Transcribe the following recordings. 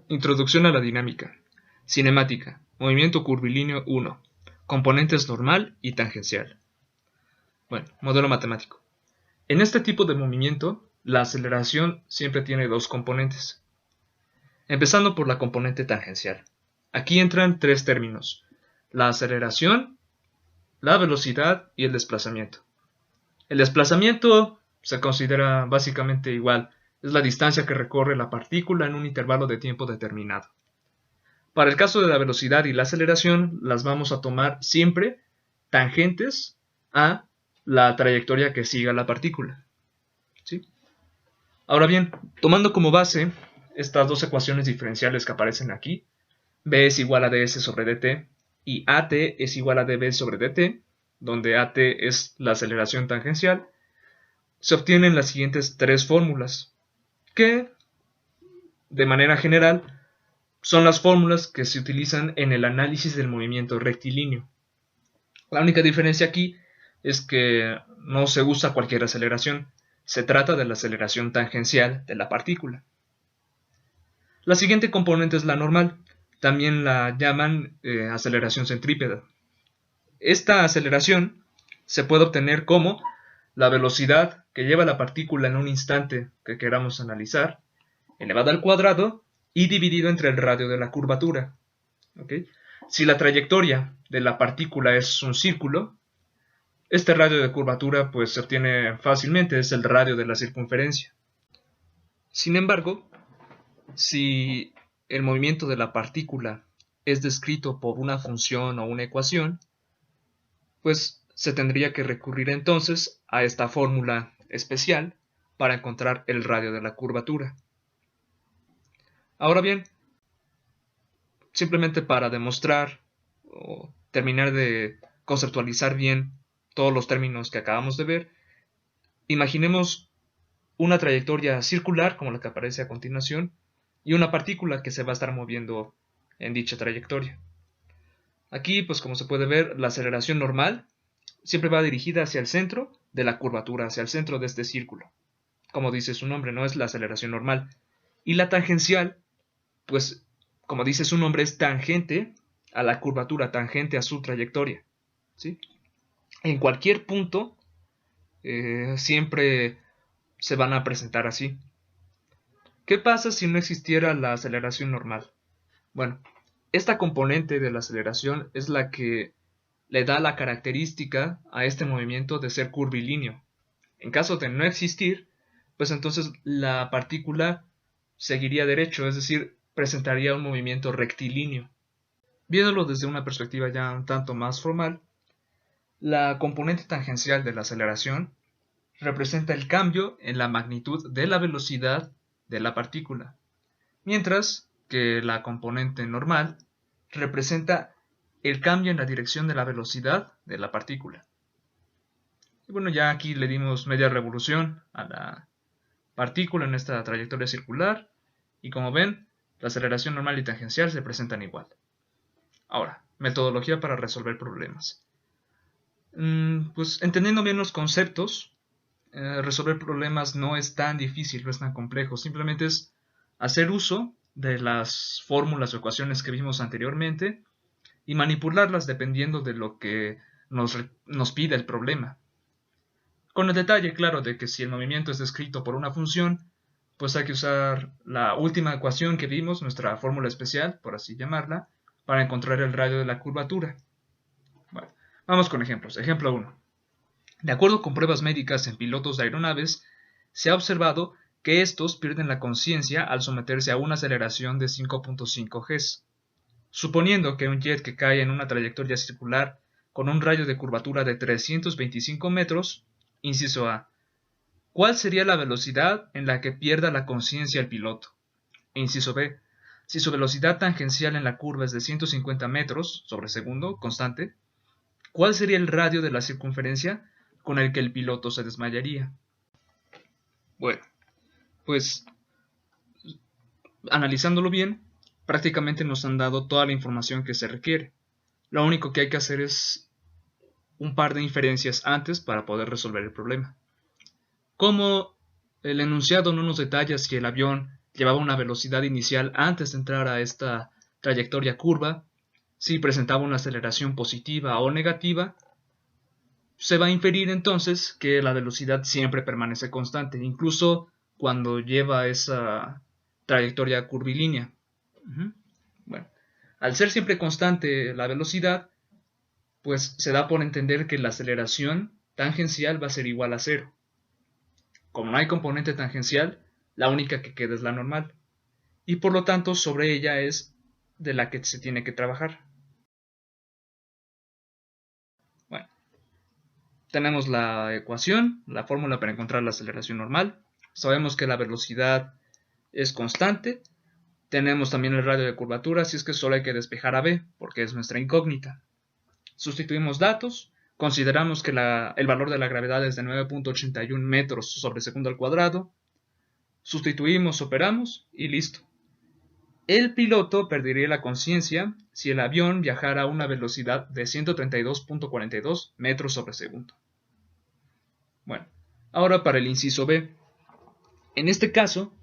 Introducción a la dinámica. Cinemática. Movimiento curvilíneo 1. Componentes normal y tangencial. Bueno, modelo matemático. En este tipo de movimiento, la aceleración siempre tiene dos componentes. Empezando por la componente tangencial. Aquí entran tres términos: la aceleración, la velocidad y el desplazamiento. El desplazamiento se considera básicamente igual, es la distancia que recorre la partícula en un intervalo de tiempo determinado. Para el caso de la velocidad y la aceleración, las vamos a tomar siempre tangentes a la trayectoria que siga la partícula. ¿Sí? Ahora bien, tomando como base estas dos ecuaciones diferenciales que aparecen aquí, B es igual a ds sobre dt y at es igual a dv sobre dt, donde at es la aceleración tangencial, se obtienen las siguientes tres fórmulas, que, de manera general, son las fórmulas que se utilizan en el análisis del movimiento rectilíneo. La única diferencia aquí es que no se usa cualquier aceleración, se trata de la aceleración tangencial de la partícula. La siguiente componente es la normal, también la llaman aceleración centrípeta. Esta aceleración se puede obtener como la velocidad que lleva la partícula en un instante que queramos analizar, elevada al cuadrado y dividido entre el radio de la curvatura. ¿Okay? Si la trayectoria de la partícula es un círculo, este radio de curvatura pues se obtiene fácilmente, es el radio de la circunferencia. Sin embargo, si el movimiento de la partícula es descrito por una función o una ecuación, pues se tendría que recurrir entonces a esta fórmula especial para encontrar el radio de la curvatura. Ahora bien, simplemente para demostrar o terminar de conceptualizar bien todos los términos que acabamos de ver, imaginemos una trayectoria circular como la que aparece a continuación y una partícula que se va a estar moviendo en dicha trayectoria. Aquí, pues como se puede ver, la aceleración normal siempre va dirigida hacia el centro de la curvatura, hacia el centro de este círculo. Como dice su nombre, no es la aceleración normal. Y la tangencial, pues como dice su nombre, es tangente a la curvatura, tangente a su trayectoria. ¿Sí? En cualquier punto siempre se van a presentar así. ¿Qué pasa si no existiera la aceleración normal? Bueno, esta componente de la aceleración es la que le da la característica a este movimiento de ser curvilíneo. En caso de no existir, pues entonces la partícula seguiría derecho, es decir, presentaría un movimiento rectilíneo. Viéndolo desde una perspectiva ya un tanto más formal, la componente tangencial de la aceleración representa el cambio en la magnitud de la velocidad de la partícula, mientras que la componente normal representa el cambio en la dirección de la velocidad de la partícula. Y bueno, ya aquí le dimos media revolución a la partícula en esta trayectoria circular, y como ven, la aceleración normal y tangencial se presentan igual. Ahora, metodología para resolver problemas. Pues entendiendo bien los conceptos, resolver problemas no es tan difícil, no es tan complejo, simplemente es hacer uso de las fórmulas o ecuaciones que vimos anteriormente y manipularlas dependiendo de lo que nos pide el problema. Con el detalle, claro, de que si el movimiento es descrito por una función, pues hay que usar la última ecuación que vimos, nuestra fórmula especial, por así llamarla, para encontrar el radio de la curvatura. Bueno, vamos con ejemplos. Ejemplo 1. De acuerdo con pruebas médicas en pilotos de aeronaves, se ha observado que estos pierden la conciencia al someterse a una aceleración de 5.5 Gs. Suponiendo que un jet que cae en una trayectoria circular con un radio de curvatura de 325 metros, inciso A, ¿cuál sería la velocidad en la que pierda la conciencia el piloto? Inciso B, si su velocidad tangencial en la curva es de 150 metros sobre segundo, constante, ¿cuál sería el radio de la circunferencia con el que el piloto se desmayaría? Bueno, pues analizándolo bien, prácticamente nos han dado toda la información que se requiere. Lo único que hay que hacer es un par de inferencias antes para poder resolver el problema. Como el enunciado no nos detalla si el avión llevaba una velocidad inicial antes de entrar a esta trayectoria curva, si presentaba una aceleración positiva o negativa, se va a inferir entonces que la velocidad siempre permanece constante, incluso cuando lleva esa trayectoria curvilínea. Bueno, al ser siempre constante la velocidad, pues se da por entender que la aceleración tangencial va a ser igual a cero. Como no hay componente tangencial, la única que queda es la normal, y por lo tanto sobre ella es de la que se tiene que trabajar. Bueno, tenemos la ecuación, la fórmula para encontrar la aceleración normal. Sabemos que la velocidad es constante. Tenemos también el radio de curvatura, así es que solo hay que despejar a b, porque es nuestra incógnita. Sustituimos datos, consideramos que el valor de la gravedad es de 9.81 metros sobre segundo al cuadrado. Sustituimos, operamos y listo. El piloto perdería la conciencia si el avión viajara a una velocidad de 132.42 metros sobre segundo. Bueno, ahora para el inciso B. En este caso,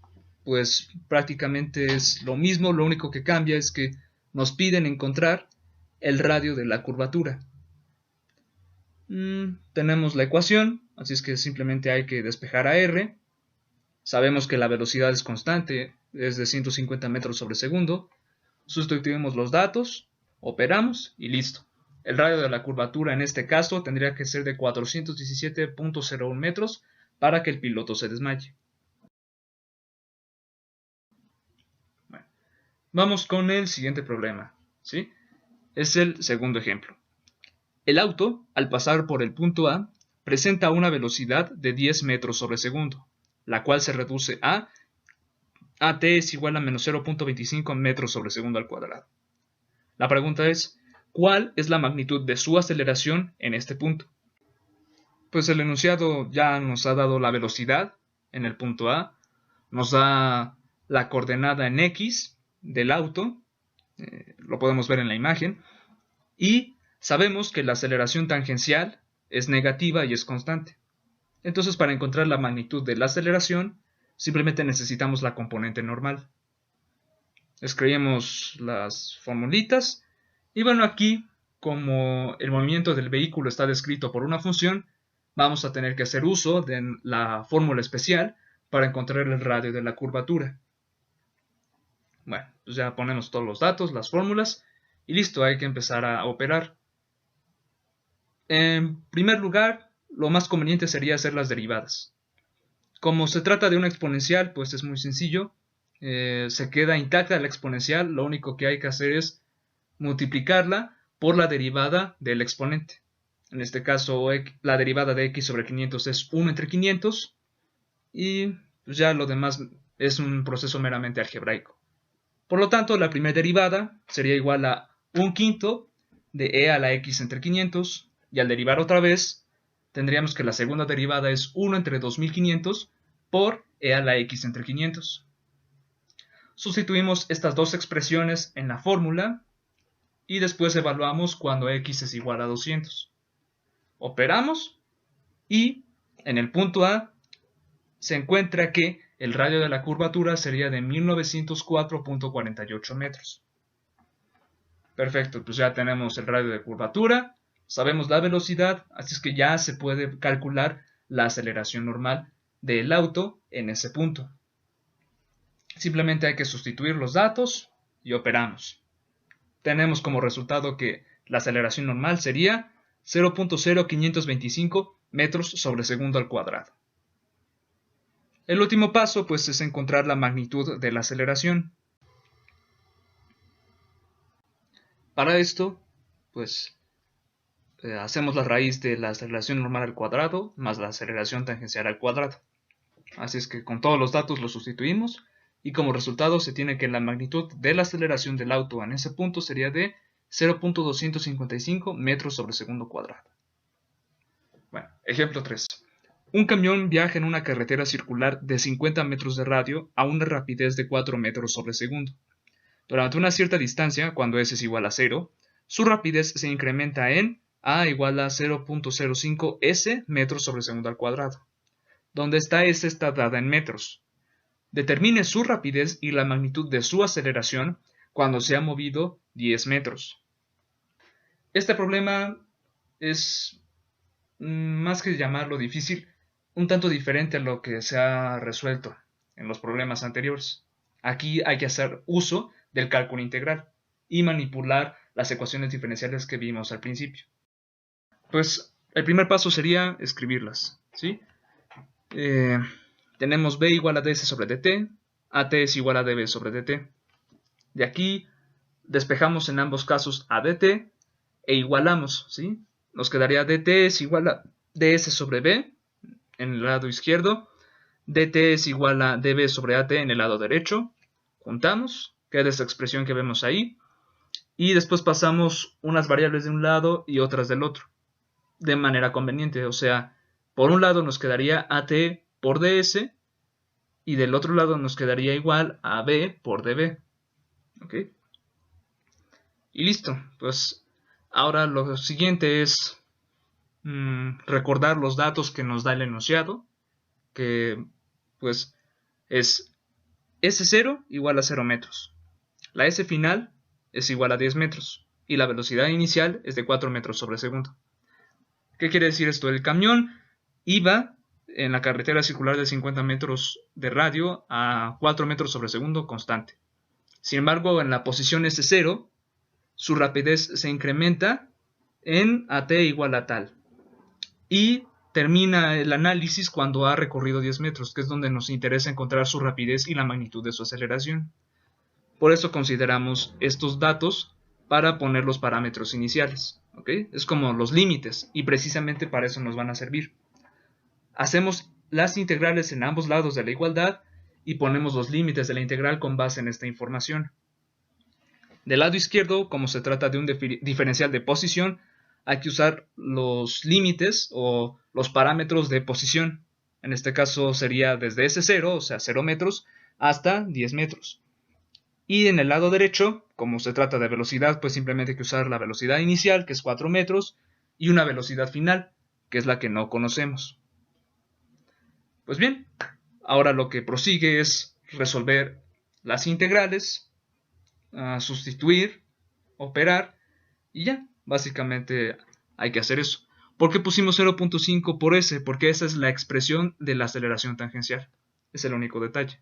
pues prácticamente es lo mismo, lo único que cambia es que nos piden encontrar el radio de la curvatura. Tenemos la ecuación, así es que simplemente hay que despejar a r. Sabemos que la velocidad es constante, es de 150 metros sobre segundo. Sustituimos los datos, operamos y listo. El radio de la curvatura en este caso tendría que ser de 417.01 metros para que el piloto se desmaye. Bueno, vamos con el siguiente problema, ¿sí? Es el segundo ejemplo. El auto, al pasar por el punto A, presenta una velocidad de 10 metros sobre segundo, la cual se reduce a t es igual a menos 0.25 metros sobre segundo al cuadrado. La pregunta es, ¿cuál es la magnitud de su aceleración en este punto? Pues el enunciado ya nos ha dado la velocidad en el punto A, nos da la coordenada en X del auto, lo podemos ver en la imagen, y sabemos que la aceleración tangencial es negativa y es constante. Entonces, para encontrar la magnitud de la aceleración, simplemente necesitamos la componente normal. Escribimos las formulitas, y bueno, aquí, como el movimiento del vehículo está descrito por una función, vamos a tener que hacer uso de la fórmula especial para encontrar el radio de la curvatura. Bueno, pues ya ponemos todos los datos, las fórmulas, y listo, hay que empezar a operar. En primer lugar, lo más conveniente sería hacer las derivadas. Como se trata de una exponencial, pues es muy sencillo. Se queda intacta la exponencial, lo único que hay que hacer es multiplicarla por la derivada del exponente. En este caso, la derivada de x sobre 500 es 1 entre 500, y pues ya lo demás es un proceso meramente algebraico. Por lo tanto, la primera derivada sería igual a 1/5 de e a la x entre 500, y al derivar otra vez, tendríamos que la segunda derivada es 1 entre 2500 por e a la x entre 500. Sustituimos estas dos expresiones en la fórmula y después evaluamos cuando x es igual a 200. Operamos y en el punto A se encuentra que el radio de la curvatura sería de 1904.48 metros. Perfecto, pues ya tenemos el radio de curvatura, sabemos la velocidad, así es que ya se puede calcular la aceleración normal del auto en ese punto. Simplemente hay que sustituir los datos y operamos. Tenemos como resultado que la aceleración normal sería 0.0525 metros sobre segundo al cuadrado. El último paso pues es encontrar la magnitud de la aceleración. Para esto pues hacemos la raíz de la aceleración normal al cuadrado más la aceleración tangencial al cuadrado. Así es que con todos los datos los sustituimos y como resultado se tiene que la magnitud de la aceleración del auto en ese punto sería de 0.255 metros sobre segundo cuadrado. Bueno, ejemplo 3. Un camión viaja en una carretera circular de 50 metros de radio a una rapidez de 4 metros sobre segundo. Durante una cierta distancia, cuando s es igual a 0, su rapidez se incrementa en a igual a 0.05 s metros sobre segundo al cuadrado, donde esta s está dada en metros. Determine su rapidez y la magnitud de su aceleración cuando se ha movido 10 metros. Este problema es, más que llamarlo difícil, un tanto diferente a lo que se ha resuelto en los problemas anteriores. Aquí hay que hacer uso del cálculo integral y manipular las ecuaciones diferenciales que vimos al principio. Pues el primer paso sería escribirlas, ¿sí? Tenemos b igual a ds sobre dt, at es igual a db sobre dt. De aquí despejamos en ambos casos a dt e igualamos, ¿sí? Nos quedaría dt es igual a ds sobre b en el lado izquierdo, dt es igual a db sobre at en el lado derecho. Juntamos, queda esta expresión que vemos ahí, y después pasamos unas variables de un lado y otras del otro, de manera conveniente. O sea, por un lado nos quedaría at por ds, y del otro lado nos quedaría igual a b por db. ¿Ok? Y listo. Pues ahora lo siguiente es recordar los datos que nos da el enunciado, que pues es S0 igual a 0 metros. La S final es igual a 10 metros y la velocidad inicial es de 4 metros sobre segundo. ¿Qué quiere decir esto? El camión iba en la carretera circular de 50 metros de radio a 4 metros sobre segundo constante. Sin embargo, en la posición S0, su rapidez se incrementa en AT igual a tal. Y termina el análisis cuando ha recorrido 10 metros, que es donde nos interesa encontrar su rapidez y la magnitud de su aceleración. Por eso consideramos estos datos para poner los parámetros iniciales. ¿Okay? Es como los límites, y precisamente para eso nos van a servir. Hacemos las integrales en ambos lados de la igualdad y ponemos los límites de la integral con base en esta información. Del lado izquierdo, como se trata de un diferencial de posición, hay que usar los límites o los parámetros de posición. En este caso sería desde S0, o sea 0 metros, hasta 10 metros. Y en el lado derecho, como se trata de velocidad, pues simplemente hay que usar la velocidad inicial, que es 4 metros, y una velocidad final, que es la que no conocemos. Pues bien, ahora lo que prosigue es resolver las integrales, sustituir, operar, y ya, básicamente hay que hacer eso. ¿Por qué pusimos 0.5 por s? Porque esa es la expresión de la aceleración tangencial. Es el único detalle.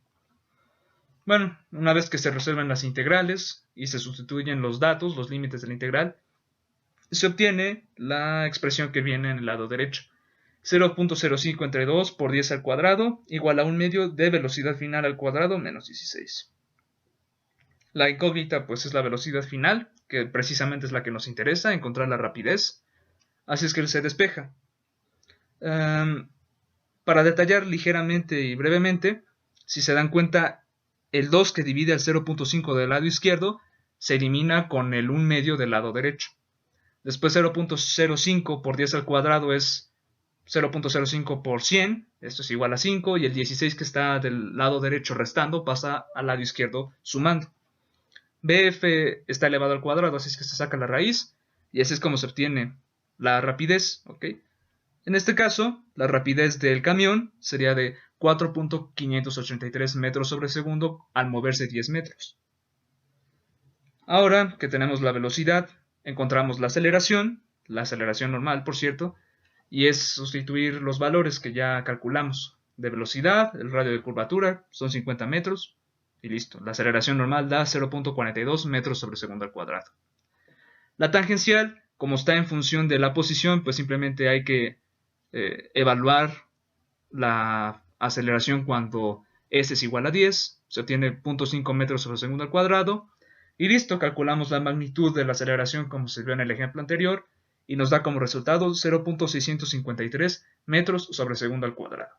Bueno, una vez que se resuelven las integrales y se sustituyen los datos, los límites de la integral, se obtiene la expresión que viene en el lado derecho. 0.05 entre 2 por 10 al cuadrado igual a 1 medio de velocidad final al cuadrado menos 16. La incógnita pues es la velocidad final, que precisamente es la que nos interesa, encontrar la rapidez. Así es que se despeja. Para detallar ligeramente y brevemente, si se dan cuenta, el 2 que divide al 0.5 del lado izquierdo se elimina con el 1 medio del lado derecho. Después 0.05 por 10 al cuadrado es 0.05 por 100, esto es igual a 5, y el 16 que está del lado derecho restando pasa al lado izquierdo sumando. BF está elevado al cuadrado, así es que se saca la raíz, y así es como se obtiene la rapidez. ¿Okay? En este caso, la rapidez del camión sería de 4.583 metros sobre segundo al moverse 10 metros. Ahora que tenemos la velocidad, encontramos la aceleración normal, por cierto, y es sustituir los valores que ya calculamos. De velocidad, el radio de curvatura son 50 metros, y listo. La aceleración normal da 0.42 metros sobre segundo al cuadrado. La tangencial, como está en función de la posición, pues simplemente hay que evaluar la aceleración cuando s es igual a 10, se obtiene 0.5 metros sobre segundo al cuadrado, y listo, calculamos la magnitud de la aceleración como se vio en el ejemplo anterior, y nos da como resultado 0.653 metros sobre segundo al cuadrado.